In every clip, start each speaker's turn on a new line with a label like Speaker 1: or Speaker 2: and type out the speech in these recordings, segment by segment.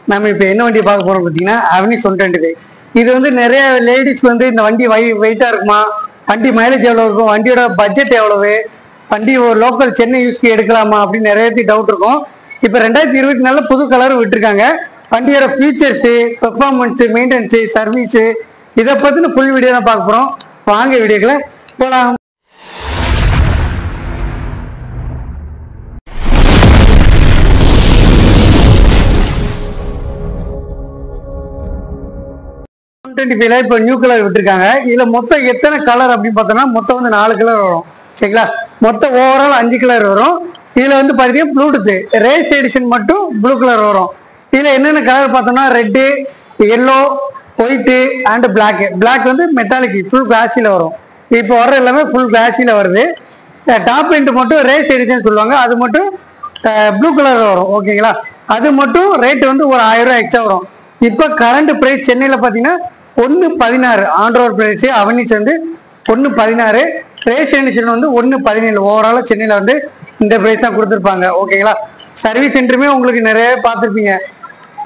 Speaker 1: நம்ம இப்போ என்ன வண்டி பார்க்க போறோம் பார்த்தீங்கன்னா அவென்யூஸ் 125. இது வந்து நிறைய லேடிஸ் வந்து இந்த வண்டி வெயிட்டா இருக்குமா, வண்டி மைலேஜ் எவ்வளோ இருக்கும், வண்டியோட பட்ஜெட் எவ்வளவு, வண்டி ஒரு லோக்கல் சென்னை யூஸ்க்கு எடுக்கலாமா அப்படின்னு நிறைய டவுட் இருக்கும். இப்போ 2024 புது கலர் விட்டுருக்காங்க. வண்டியோட ஃபீச்சர்ஸு, பெர்ஃபார்மன்ஸு, மெயின்டெனன்ஸு, சர்வீஸு இதை பற்றின ஃபுல் வீடியோ தான் பார்க்க போகிறோம். வாங்க வீடியோக்களை போகலாம். இப்போ நியூ கலர் விட்டுருக்காங்க. இதுல மொத்தம் எத்தனை கலர் அப்படின்னு பார்த்தோம்னா மொத்தம் வந்து 4 கலர் வரும். சரிங்களா, மொத்தம் ஓவரால் 5 கலர் வரும். இதுல வந்து பாத்தீங்கன்னா ப்ளூடூத் ரேஸ் எடிஷன் மட்டும் ப்ளூ கலர் வரும். இதுல என்னென்ன கலர் பார்த்தோம்னா red, yellow, white and black. Black வந்து மெட்டாலிக் ஃபுல் கிளாஸில வரும். இப்போ வர்ற எல்லாமே ஃபுல் கிளாஸில வருது. டாப் எண்ட் மட்டும் ரேஸ் எடிஷன் சொல்லுவாங்க, அது மட்டும் ப்ளூ கலர் வரும். ஓகேங்களா, அது மட்டும் ரேட் வந்து ஒரு 1000 ரூபாய் எக்ஸ்ட்ரா வரும். இப்போ கரண்ட் பிரைஸ் சென்னையில பாத்தீங்கன்னா 1.16 ஆண்ட்ராய்டு பிரைஸ். அவென்யூஸ் வந்து 1.16, ரேஸ் எடிஷன் வந்து 1.17. ஓவராலாக சென்னையில் வந்து இந்த பிரைஸ் தான் கொடுத்துருப்பாங்க. ஓகேங்களா, சர்வீஸ் சென்டருமே உங்களுக்கு நிறைய பார்த்துருப்பீங்க.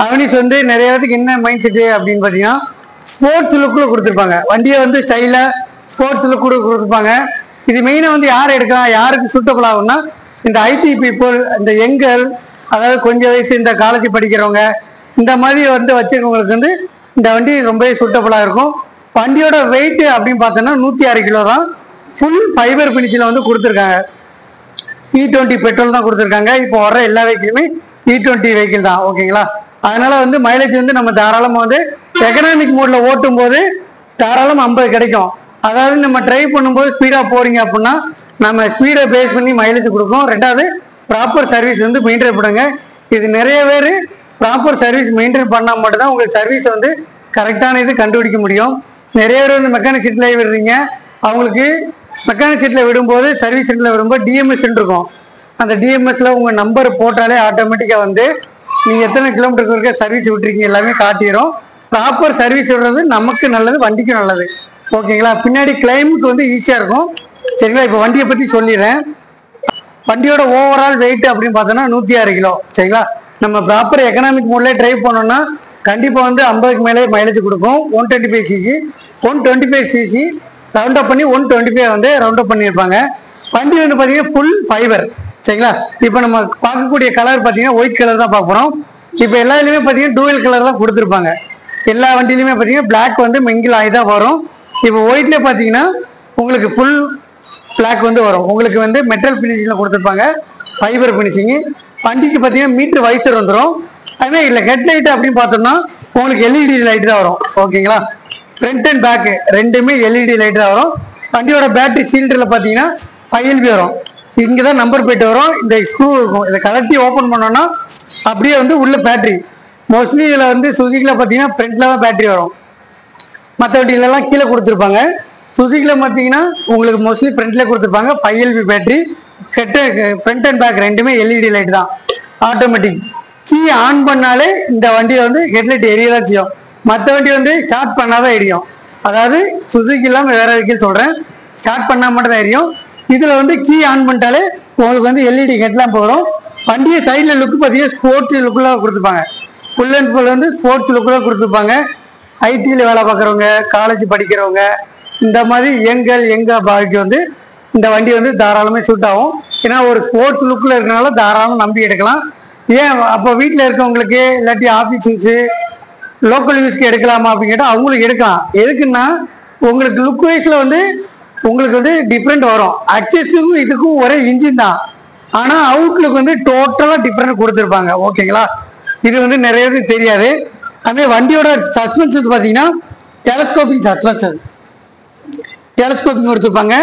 Speaker 1: அவென்யூஸ் வந்து நிறைய இடத்துக்கு என்ன மைண்ட் செட்டு அப்படின்னு பார்த்தீங்கன்னா ஸ்போர்ட்ஸ் லுக்கில் கொடுத்துருப்பாங்க. வண்டியை வந்து ஸ்டைலாக ஸ்போர்ட்ஸ் லுக் கூட கொடுத்துருப்பாங்க. இது மெயினாக வந்து யார் எடுக்கலாம், யாருக்கு சூட்டபிள் ஆகும்னா இந்த ஐடி பீப்புள், இந்த யங்கல், அதாவது கொஞ்சம் வயசு இந்த காலேஜ் படிக்கிறவங்க, இந்த மாதிரி வந்து வச்சிருக்கவங்களுக்கு வந்து இந்த வண்டி ரொம்பவே சூட்டபுளாக இருக்கும். வண்டியோட வெயிட் அப்படின்னு பார்த்தோன்னா 106 கிலோ தான். ஃபுல் ஃபைபர் பினிஷில் வந்து கொடுத்துருக்காங்க. E20 பெட்ரோல் தான் கொடுத்துருக்காங்க. இப்போ வர எல்லா வெஹிக்கிளுமே E20 வெஹிக்கிள் தான். ஓகேங்களா, அதனால வந்து மைலேஜ் வந்து நம்ம தாராளமாக வந்து எக்கனாமிக் மோடில் ஓட்டும் போது தாராளம் 50 கிடைக்கும். அதாவது நம்ம ட்ரைவ் பண்ணும்போது ஸ்பீடாக போறீங்க அப்படின்னா நம்ம ஸ்பீடை பேஸ் பண்ணி மைலேஜ் கொடுக்கும். ரெண்டாவது ப்ராப்பர் சர்வீஸ் வந்து மெயின்டைன் பண்ணுங்க. இது நிறைய பேர் ப்ராப்பர் சர்வீஸ் மெயின்டைன் பண்ணால் மட்டும்தான் உங்களுக்கு சர்வீஸ் வந்து கரெக்டான இது கண்டுபிடிக்க முடியும். நிறைய பேர் வந்து மெக்கானிக் சீட்டில் விடுறீங்க, அவங்களுக்கு மெக்கானிக் சீட்டில் விடும்போது சர்வீஸ் சென்டரில் விடும்போது டிஎம்எஸ் இருக்கும். அந்த டிஎம்எஸ்ல உங்கள் நம்பர் போட்டாலே ஆட்டோமேட்டிக்காக வந்து நீங்கள் எத்தனை கிலோமீட்டருக்கு இருக்க சர்வீஸ் விட்டுருக்கீங்க எல்லாமே காட்டிடும். ப்ராப்பர் சர்வீஸ் விடுறது நமக்கு நல்லது, வண்டிக்கும் நல்லது. ஓகேங்களா, பின்னாடி கிளைமுக்கு வந்து ஈஸியாக இருக்கும். சரிங்களா, இப்போ வண்டியை பற்றி சொல்லிடுறேன். வண்டியோட ஓவரால் வெயிட் அப்படின்னு பார்த்தோன்னா 106 கிலோ. சரிங்களா, நம்ம ப்ராப்பர் எக்கனாமிக் மோட்ல டிரைவ் பண்ணோம்னா கண்டிப்பாக வந்து 50க்கு மேலே மைலேஜ் கொடுக்கும். 125 சிசி 125 சிசி ரவுண்ட் அப் பண்ணி 125 வந்து ரவுண்ட் அப் பண்ணியிருப்பாங்க. வண்டி வந்து பார்த்தீங்கன்னா ஃபுல் ஃபைபர். சரிங்களா, இப்போ நம்ம பார்க்கக்கூடிய கலர் பார்த்தீங்கன்னா ஒயிட் கலர் தான் பார்க்க போகிறோம். இப்போ எல்லா இதுலையுமே பார்த்தீங்கன்னா டூவல் கலர் தான் கொடுத்துருப்பாங்க. எல்லா வண்டியிலுமே பார்த்தீங்கன்னா பிளாக் வந்து மிங்கிள் ஆகி தான் வரும். இப்போ ஒயிட்லேயே பார்த்தீங்கன்னா உங்களுக்கு ஃபுல் பிளாக் வந்து வரும். உங்களுக்கு வந்து மெட்டல் ஃபினிஷிங்கில் கொடுத்துருப்பாங்க, ஃபைபர் ஃபினிஷிங்கு. வண்டிக்கு பார்த்தீங்கன்னா மீட்டர் வைசர் வந்துடும். அதுவே இல்லை ஹெட்லைட் அப்படின்னு பார்த்தோம்னா உங்களுக்கு எல்இடி லைட் தான் வரும். ஓகேங்களா, ஃப்ரண்ட் அண்ட் பேக்கு ரெண்டுமே எல்இடி லைட் தான் வரும். வண்டியோட பேட்டரி சீல்டரில் பார்த்தீங்கன்னா 5LB வரும். இங்கே தான் நம்பர் பிளேட் வரும். இந்த ஸ்க்ரூ இருக்கும், இதை கலட்டி ஓப்பன் பண்ணோன்னா அப்படியே வந்து உள்ள பேட்டரி. மோஸ்ட்லி இதில் வந்து சுசுக்கியில் பார்த்தீங்கன்னா ஃப்ரண்ட்டில் தான் பேட்டரி வரும். மற்ற வண்டியிலலாம் கீழே கொடுத்துருப்பாங்க. சுசுக்கியில் பார்த்தீங்கன்னா உங்களுக்கு மோஸ்ட்லி ஃப்ரண்ட்லேயே கொடுத்துருப்பாங்க 5LB battery. Front and back ரெண்டுமே எல்இடி லைட் தான். ஆட்டோமேட்டிக் கீ ஆன் பண்ணாலே இந்த வண்டியை வந்து ஹெட்லைட் எரியதான் செய்யும். மற்ற வண்டி வந்து ஸ்டார்ட் பண்ணாதான் எரியும். அதாவது சுசுக்கி இல்லாமல் வேற வெஹிக்கிள் சொல்கிறேன், ஸ்டார்ட் பண்ணால் மட்டும் தான் எரியும். இதில் வந்து கீ ஆன் பண்ணிட்டாலே உங்களுக்கு வந்து எல்இடி ஹெட்லாம்ப் வரும். வண்டியை சைடில் லுக்கு பார்த்தீங்கன்னா ஸ்போர்ட்ஸ் லுக்கில் கொடுத்துருப்பாங்க. ஃபுல் அண்ட் ஃபுல் வந்து ஸ்போர்ட்ஸ் லுக்கில் கொடுத்துருப்பாங்க. ஐடியில் வேலை பார்க்குறவங்க, காலேஜ் படிக்கிறவங்க, இந்த மாதிரி எங்க பாய்க்கு வந்து இந்த வண்டி வந்து தாராளமே சூட் ஆகும். ஏன்னா ஒரு ஸ்போர்ட்ஸ் லுக்கில் இருக்கனால தாராளமாக நம்பி எடுக்கலாம். ஏன் அப்போ வீட்டில் இருக்கவங்களுக்கு இல்லாட்டி ஆஃபீஸ் யூஸு, லோக்கல் யூஸ்க்கு எடுக்கலாமா அப்படின்னு கேட்டால் அவங்களுக்கு எடுக்கலாம். எதுக்குன்னா உங்களுக்கு லுக் வைஸில் வந்து உங்களுக்கு வந்து டிஃப்ரெண்ட் வரும். அக்சஸுக்கும் இதுக்கும் ஒரே இன்ஜின் தான், ஆனால் அவுட்லுக் வந்து டோட்டலாக டிஃப்ரெண்ட் கொடுத்துருப்பாங்க. ஓகேங்களா, இது வந்து நிறைய பேருக்கு தெரியாது. அதுமாதிரி வண்டியோட சஸ்பென்ஷன் பார்த்தீங்கன்னா டெலஸ்கோப்பிங் சஸ்பென்ஷன், டெலஸ்கோப்பிங் கொடுத்துருப்பாங்க.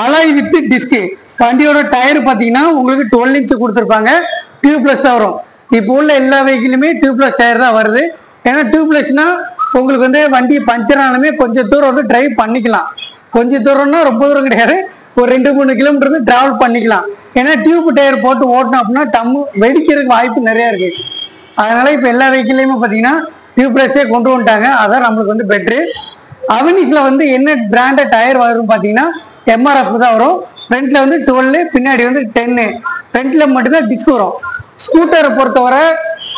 Speaker 1: Alloy with disc. வண்டியோட டயர் பார்த்தீங்கன்னா உங்களுக்கு 12 இன்ச்சு கொடுத்துருப்பாங்க. டியூப்லெஸ் தான் வரும். இப்போ உள்ள எல்லா வெஹிக்கிளுமே டியூப்லெஸ் டயர் தான் வருது. ஏன்னா டியூப்லெஸ்னா உங்களுக்கு வந்து வண்டி பஞ்சர் ஆனாலுமே கொஞ்சம் தூரம் வந்து டிரைவ் பண்ணிக்கலாம். கொஞ்சம் தூரம்னா ரொம்ப தூரம் கிடையாது, ஒரு 2-3 கிலோமீட்டர் வந்து டிராவல் பண்ணிக்கலாம். ஏன்னா டியூப் டயர் போட்டு ஓட்டணும் அப்படின்னா வெடிக்கிறதுக்கு வாய்ப்பு நிறையா இருக்கு. அதனால இப்போ எல்லா வெஹிக்கிள்லையுமே பார்த்தீங்கன்னா டியூப்லெஸ்ஸே கொண்டு வந்துட்டாங்க. அதான் நம்மளுக்கு வந்து பெட்ரு. அவென்யூஸில் வந்து என்ன பிராண்டட் டயர் வரும் பார்த்தீங்கன்னா MRF தான் வரும். ஃப்ரண்ட்ல வந்து 12, பின்னாடி வந்து 10. ஃப்ரண்ட்ல மட்டும்தான் டிஸ்க் வரும். ஸ்கூட்டரை பொறுத்தவரை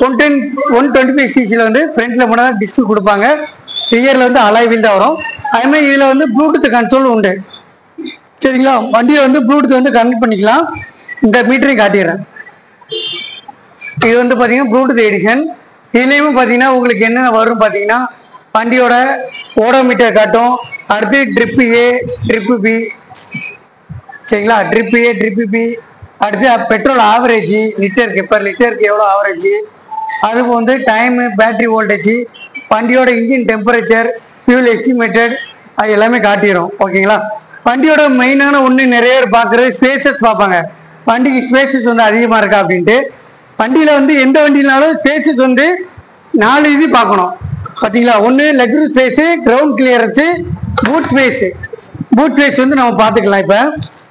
Speaker 1: 125cc வந்து ஃப்ரண்ட்ல மட்டும் டிஸ்க் கொடுப்பாங்க. ரியர்ல வந்து அலாய் வீல் தான் வரும். அதே மாதிரி இதுல வந்து ப்ளூடூத் கண்ட்ரோல் உண்டு. சரிங்களா, வண்டியில வந்து ப்ளூடூத் வந்து கனெக்ட் பண்ணிக்கலாம். இந்த மீட்டரையும் காட்டிடுறேன். இது வந்து பாத்தீங்கன்னா ப்ளூடூத் எடிஷன். இதுலயும் பாத்தீங்கன்னா உங்களுக்கு என்னென்ன வரும் பாத்தீங்கன்னா வண்டியோட ஓடோமீட்டர் காட்டும். அடுத்து ட்ரிப் ஏ, ட்ரிப் பி. சரிங்களா, ட்ரிப் ஏ, ட்ரிப் பி. அடுத்து பெட்ரோல் ஆவரேஜ் லிட்டருக்கு பெர் லிட்டருக்கு எவ்வளோ ஆவரேஜ், அதுக்கு வந்து டைமு, பேட்டரி வோல்டேஜ், வண்டியோட இன்ஜின் டெம்பரேச்சர், ஃபியூல் எஸ்டிமேட்டட், அது எல்லாமே காட்டிடும். ஓகேங்களா, வண்டியோட மெயினான ஒன்று நிறைய பேர் பார்க்குறது ஸ்பேசஸ் பார்ப்பாங்க. வண்டிக்கு ஸ்பேசஸ் வந்து அதிகமாக இருக்கா அப்படின்ட்டு. வண்டியில் வந்து எந்த வண்டினாலும் ஸ்பேசஸ் வந்து 4 இது பார்க்கணும். பார்த்தீங்களா, ஒன்று leg space, ground clearance, boot space. Boot space வந்து நம்ம பார்த்துக்கலாம். இப்போ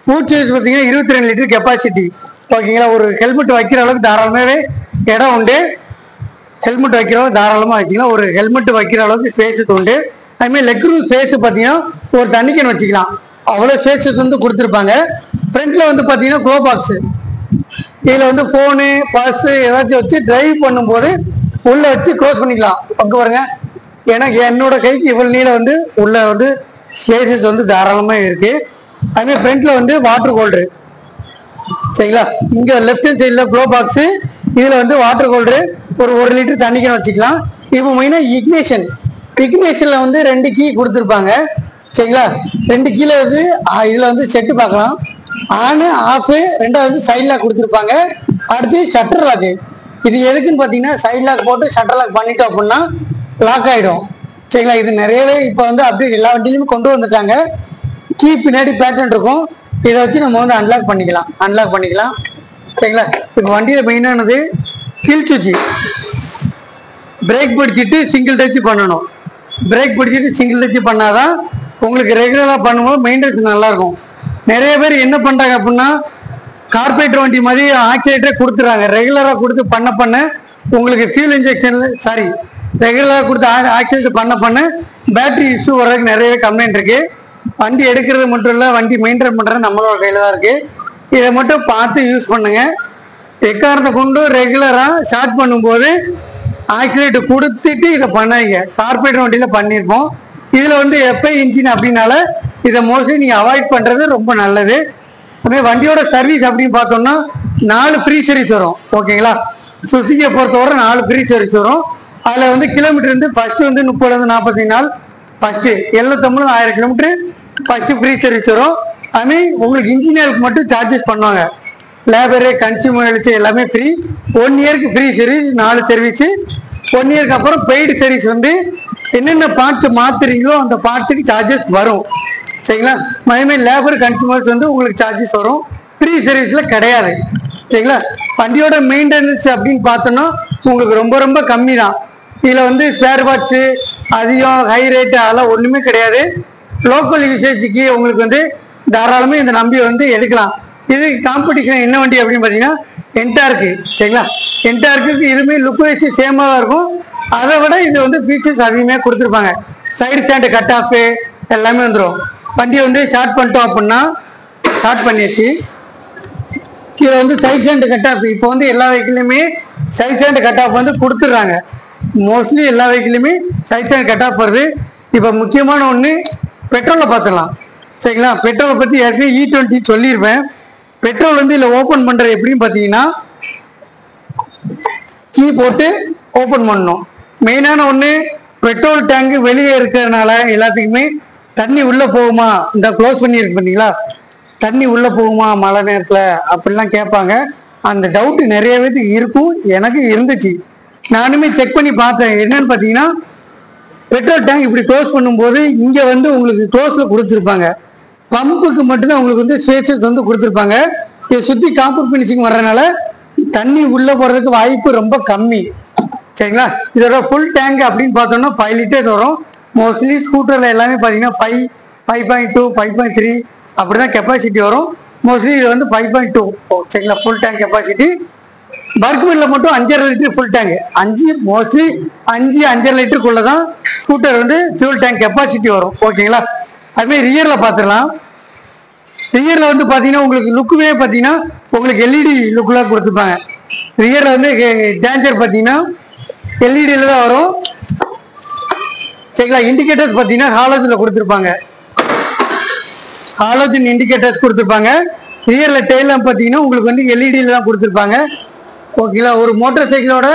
Speaker 1: பூட் ஸ்பேஸ் பார்த்தீங்கன்னா 22 லிட்டர் கெப்பாசிட்டி. ஓகேங்களா, ஒரு ஹெல்மெட் வைக்கிற அளவுக்கு தாராளமாகவே இடம் உண்டு. ஹெல்மெட் வைக்கிறவங்க தாராளமாக வச்சுக்கலாம். ஒரு ஹெல்மெட் வைக்கிற அளவுக்கு ஸ்பேஸஸ் உண்டு. அதுமாதிரி லெக் ரூம் ஸ்பேஸ் பார்த்தீங்கன்னா ஒரு தண்ணிக்கன் வச்சுக்கலாம், அவ்வளோ ஸ்பேஸஸ் வந்து கொடுத்துருப்பாங்க. ஃப்ரண்ட்ல வந்து பார்த்தீங்கன்னா க்ளோ பாக்ஸு. இதில் வந்து ஃபோனு, பர்ஸு ஏதாச்சும் வச்சு டிரைவ் பண்ணும்போது உள்ளே வச்சு க்ளோஸ் பண்ணிக்கலாம். அங்கே பாருங்க, எனக்கு என்னோட கைக்கு இவ்வளோ நீளம் வந்து உள்ள வந்து ஸ்பேசஸ் வந்து தாராளமாக இருக்குது. அதுமாதிரி ஃப்ரண்ட்ல வந்து வாட்டர் ஹோல்டரு. சரிங்களா, இங்கே லெஃப்ட் ஹேண்ட் சைடில் க்ளோ பாக்ஸு, இதில் வந்து வாட்டர் ஹோல்டரு, ஒரு 1 லிட்டர் தண்ணிக்கன் வச்சுக்கலாம். இப்போ மெயினாக இக்னேஷனில் வந்து 2 கீ கொடுத்துருப்பாங்க. சரிங்களா, 2 கீழே வந்து இதில் வந்து செட்டு பார்க்கலாம். ஆனு, ஆஃபு, ரெண்டாவது வந்து சைட் லாக் கொடுத்துருப்பாங்க. அடுத்து ஷட்டர் லாக்கு. இது எதுக்குன்னு பார்த்தீங்கன்னா சைட் லாக் போட்டு ஷட்டர் லாக் பண்ணிட்டோம் அப்படின்னா லாக் ஆகிடும். சரிங்களா, இது நிறையவே இப்போ வந்து அப்படியே எல்லா வண்டியிலுமே கொண்டு வந்துட்டாங்க. கீ பின்னாடி பேட்டர்ன் இருக்கும், இதை வச்சு நம்ம வந்து அன்லாக் பண்ணிக்கலாம். சரிங்களா, இப்போ வண்டியில் மெயினானது கில் சுவிட்சு. பிரேக் பிடிச்சிட்டு சிங்கிள் டச் பண்ணணும். பிரேக் பிடிச்சிட்டு சிங்கிள் டச் பண்ணாதான் உங்களுக்கு ரெகுலராக பண்ணும்போது மெயின்டெனன்ஸ் நல்லாயிருக்கும். நிறைய பேர் என்ன பண்ணுறாங்க அப்படின்னா கார்பரேட்டர் வண்டி மாதிரி ஆக்சிலேட்டரே கொடுத்துறாங்க. ரெகுலராக கொடுத்து பண்ண உங்களுக்கு ஃபியூல் இன்ஜெக்ஷன் ரெகுலராக கொடுத்து ஆக்சிலேட்டர் பண்ண பேட்டரி இஷ்யூ வர்றதுக்கு நிறையவே கம்ப்ளைண்ட் இருக்குது. வண்டி எடுக்கிறது மட்டும் இல்லை, வண்டி மெயின்டைன் பண்ணுறது நம்மளோட கையில் தான் இருக்குது. இதை மட்டும் பார்த்து யூஸ் பண்ணுங்கள். எக்காரத்தை கொண்டு ரெகுலராக ஸ்டார்ட் பண்ணும்போது ஆக்சிலேட்டர் கொடுத்துட்டு இதை பண்ணாங்க. கார்பரேட்டர் வண்டியில் பண்ணியிருப்போம். இதில் வந்து எப்போ இன்ஜின் அப்படின்னால இதை மோஸ்ட்லி நீங்கள் அவாய்ட் பண்ணுறது ரொம்ப நல்லது. அதுமாதிரி வண்டியோட சர்வீஸ் அப்படின்னு பார்த்தோம்னா 4 ஃப்ரீ சர்வீஸ் வரும். ஓகேங்களா, சுசுகியை பொறுத்தவரை 4 ஃப்ரீ சர்வீஸ் வரும். அதில் வந்து கிலோமீட்டர் வந்து ஃபஸ்ட்டு வந்து 30 45 நாள், first 750 1000 kilometre first free service வரும். அதுமாதிரி உங்களுக்கு இன்ஜினியருக்கு மட்டும் சார்ஜஸ் பண்ணுவாங்க. லேபரு, கன்சியூமர் எல்லாமே ஃப்ரீ. 1 இயருக்கு ஃப்ரீ சர்வீஸ், 4 சர்வீஸு. 1 இயருக்கு அப்புறம் பெய்டு சர்வீஸ் வந்து என்னென்ன பார்ட்ஸ் மாற்றுறீங்களோ அந்த பார்ட்ஸுக்கு சார்ஜஸ் வரும். சரிங்களா, அதேமாதிரி லேபர், கன்சியூமர்ஸ் வந்து உங்களுக்கு சார்ஜஸ் வரும். ஃப்ரீ சர்வீஸில் கிடையாது. சரிங்களா, வண்டியோட மெயின்டெனன்ஸ் அப்படின்னு பார்த்தோன்னா உங்களுக்கு ரொம்ப ரொம்ப கம்மி தான். இதில் வந்து ஸ்பேர் பார்ட்ஸு அதிகம், ஹை ரேட்டு அதெல்லாம் ஒன்றுமே கிடையாது. லோக்கல் யூசேஜுக்கு உங்களுக்கு வந்து தாராளமாக இந்த நம்பி வந்து எடுக்கலாம். இது காம்படிஷன் என்ன வண்டி அப்படின்னு பார்த்தீங்கன்னா என்டார்க்கு. சரிங்களா, என்டார்க்கு இதுவுமே லுக் வைஸ் சேமாக தான் இருக்கும். அதை விட இது வந்து ஃபீச்சர்ஸ் அதிகமாக கொடுத்துருப்பாங்க. சைடு ஸ்டாண்டு கட் ஆஃபு எல்லாமே வந்துடும். வண்டியை வந்து ஸ்டார்ட் பண்ணிட்டோம் அப்படின்னா ஸ்டார்ட் பண்ணியாச்சு. கீழே வந்து சைட் ஸ்டாண்டு கட் ஆஃப். இப்போ வந்து எல்லா வெஹிக்கிளுமே சைட் ஸ்டாண்டு கட் ஆஃப் வந்து கொடுத்துட்றாங்க. மோஸ்ட்லி எல்லா வெஹிக்கிளுமே சைட் ஸ்டாண்ட் கட் ஆஃப் வருது. இப்போ முக்கியமான ஒன்று பெட்ரோலில் பார்த்துடலாம். சரிங்களா, பெட்ரோலை பற்றி ஏற்கனவே E20 சொல்லியிருப்பேன். பெட்ரோல் வந்து இதில் ஓப்பன் பண்ணுறது எப்படின்னு பார்த்தீங்கன்னா கீ போட்டு ஓப்பன் பண்ணணும். மெயினான ஒன்று பெட்ரோல் டேங்கு வெளியே இருக்கிறதுனால எல்லாத்துக்குமே தண்ணி உள்ளே போகுமா, இந்த க்ளோஸ் பண்ணியிருக்கு பார்த்தீங்களா, தண்ணி உள்ளே போகுமா மழை நேரத்தில் அப்படிலாம் கேட்பாங்க. அந்த டவுட்டு நிறைய பேருக்கு இருக்கும், எனக்கு இருந்துச்சு. நானுமே செக் பண்ணி பார்த்தேன். என்னன்னு பார்த்தீங்கன்னா பெட்ரோல் டேங்க் இப்படி க்ளோஸ் பண்ணும்போது இங்கே வந்து உங்களுக்கு க்ளோஸில் கொடுத்துருப்பாங்க. பம்புக்கு மட்டும்தான் உங்களுக்கு வந்து ஸ்பேசஸ் வந்து கொடுத்துருப்பாங்க. இதை சுற்றி காப்பர் ஃபினிஷிங் வர்றதுனால தண்ணி உள்ளே போகிறதுக்கு வாய்ப்பு ரொம்ப கம்மி. சரிங்களா, இதோட ஃபுல் டேங்க் அப்படின்னு பார்த்தோம்னா 5 லிட்டர்ஸ் வரும். மோஸ்ட்லி ஸ்கூட்டரில் எல்லாமே பார்த்தீங்கன்னா 5, 5.2, 5.3 அப்படி தான் கெப்பாசிட்டி வரும். மோஸ்ட்லி இது வந்து 5.2. சரிங்களா, ஃபுல் டேங்க் கெப்பாசிட்டி. பர்க்மென்ல மட்டும் 5.5 லிட்டர் ஃபுல் டேங்க். 5 மோஸ்ட்லி 5.5 லிட்டருக்குள்ள தான் ஸ்கூட்டர் வந்து ஃபியூல் டேங்க் கெப்பாசிட்டி வரும். ஓகேங்களா, அதுமாதிரி ரியரில் பார்த்துடலாம். ரியரில் வந்து பார்த்தீங்கன்னா உங்களுக்கு லுக்குமே பார்த்தீங்கன்னா உங்களுக்கு LED லுக்கில் கொடுத்துருப்பாங்க. ரியரில் வந்து டேஞ்சர் பார்த்தீங்கன்னா எல்இடியில் தான் வரும். சரிங்களா. இண்டிகேட்டர்ஸ் பார்த்தீங்கன்னா ஹாலோஜனில் கொடுத்துருப்பாங்க. ஹாலோஜன் இண்டிகேட்டர்ஸ் கொடுத்துருப்பாங்க. ரியரில் டெய்ல் லேம்ப் பார்த்தீங்கன்னா உங்களுக்கு வந்து எல்இடியில் தான் கொடுத்துருப்பாங்க. ஓகேங்களா. ஒரு மோட்டார் சைக்கிளோட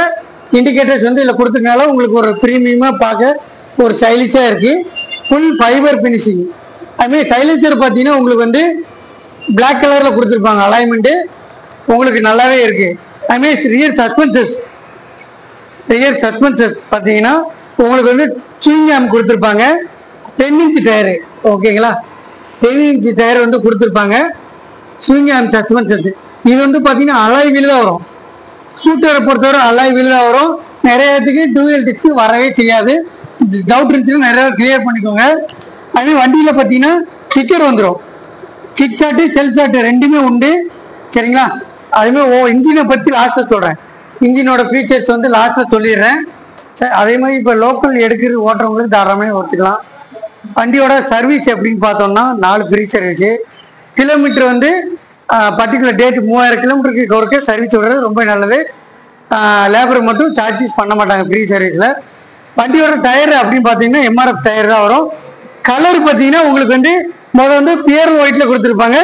Speaker 1: இண்டிகேட்டர்ஸ் வந்து இதில் கொடுத்துருக்கனால உங்களுக்கு ஒரு ப்ரீமியமாக பார்க்க ஒரு ஸ்டைலிஷாக இருக்குது. Full fibre finishing. அதுமாதிரி சைலன்சர் பார்த்தீங்கன்னா உங்களுக்கு வந்து பிளாக் கலரில் கொடுத்துருப்பாங்க. அலைன்மெண்ட்டு உங்களுக்கு நல்லாவே இருக்குது. அதுமாதிரி ரியர் சஸ்பென்சஸ் பார்த்தீங்கன்னா உங்களுக்கு வந்து ஸ்விங் ஆர்ம் கொடுத்துருப்பாங்க. 10 இன்ச் டயரு. ஓகேங்களா. 10 இன்ச் டயர் வந்து கொடுத்துருப்பாங்க. ஸ்விங் ஆர்ம் சஸ்பென்சஸ் இது வந்து பார்த்தீங்கன்னா அலாய் வீல் தான் வரும். ஸ்கூட்டரை பொறுத்தவரை அலாய் வீல் தான் வரும். நிறைய இடத்துக்கு டூவீல் டிஸ்க் வரவே செய்யாது. டவுட் இருந்துச்சுன்னா நிறைய கிளியர் பண்ணிக்கோங்க. அதே வண்டியில் பார்த்தீங்கன்னா ஸ்டிக்கர் வந்துடும். கிக் ஷாட்டு செல்ஃப் ஷாட்டு ரெண்டுமே உண்டு. சரிங்களா. அதுமாதிரி இன்ஜினை பற்றி லாஸ்ட்டில் சொல்கிறேன். இன்ஜினோட ஃபீச்சர்ஸ் வந்து லாஸ்ட்டில் சொல்லிடுறேன். சரி. அதே மாதிரி இப்போ லோக்கல் எடுக்கிறது ஓட்டுறவங்களுக்கு தாராளமாக ஓட்டுக்கலாம். வண்டியோட சர்வீஸ் எப்படின்னு பார்த்தோம்னா 4 ஃப்ரீ சர்வீஸு. கிலோமீட்டர் வந்து பர்டிகுலர் டேட்டு 3000 கிலோமீட்டருக்கு ஒருக்க சர்வீஸ் விடுறது ரொம்ப நல்லது. லேபர் மட்டும் சார்ஜஸ் பண்ண மாட்டாங்க ஃப்ரீ சர்வீஸில். வண்டியோட டயர் அப்படின்னு பார்த்தீங்கன்னா எம்ஆர்எஃப் டயர் தான் வரும். கலர் பார்த்தீங்கன்னா உங்களுக்கு வந்து முதல்ல வந்து பியூர் ஒயிட்டில் கொடுத்துருப்பாங்க.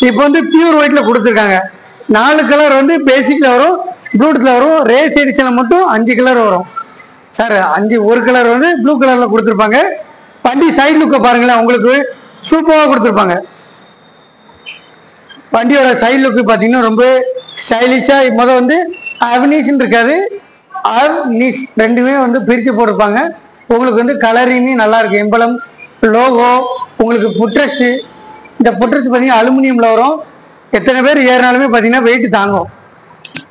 Speaker 1: இப்போ வந்து பியூர் ஒயிட்டில் கொடுத்துருக்காங்க. 4 கலர் வந்து பேசிக்கில் வரும், ப்ளூடூத்தில் வரும். ரேஸ் எடிஷனில் மட்டும் 5 கலர் வரும் சார். ஒரு கலர் வந்து ப்ளூ கலரில் கொடுத்துருப்பாங்க. வண்டி சைடு லுக்கை பாருங்களேன், உங்களுக்கு சூப்பராக கொடுத்துருப்பாங்க. வண்டியோட சைடு லுக்கு பார்த்தீங்கன்னா ரொம்ப ஸ்டைலிஷாக. முதல் வந்து அவனீஸ்ன்னு இருக்காது, ஆர்னிஸ் ரெண்டுமே வந்து பிரித்து போட்டிருப்பாங்க. உங்களுக்கு வந்து கலரிங்குமே நல்லாயிருக்கு. எம்பளம் லோகோ உங்களுக்கு ஃபுட்ரெஸ்ட்டு. இந்த ஃபுட்ரெஸ்ட் பார்த்தீங்கன்னா அலுமினியமில் வரும். எத்தனை பேர் ஏறினாலுமே பார்த்தீங்கன்னா வெயிட் தாங்கும்.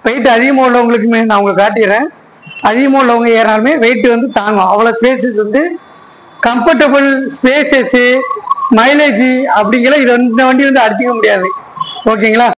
Speaker 1: வெயிட் அதிகமாக உள்ளவங்களுக்குமே நான் உங்களுக்கு காட்டிடுறேன். அதிகமாக உள்ளவங்க ஏறினாலுமே வெயிட் வந்து தாங்கும். அவ்வளோ ஸ்பேசஸ் வந்து கம்ஃபர்டபுள் ஸ்பேசஸ்ஸு மைலேஜ் அப்படிங்கிற இது வந்து இந்த வண்டி வந்து அடிச்சிக்க முடியாது. ஓகேங்களா.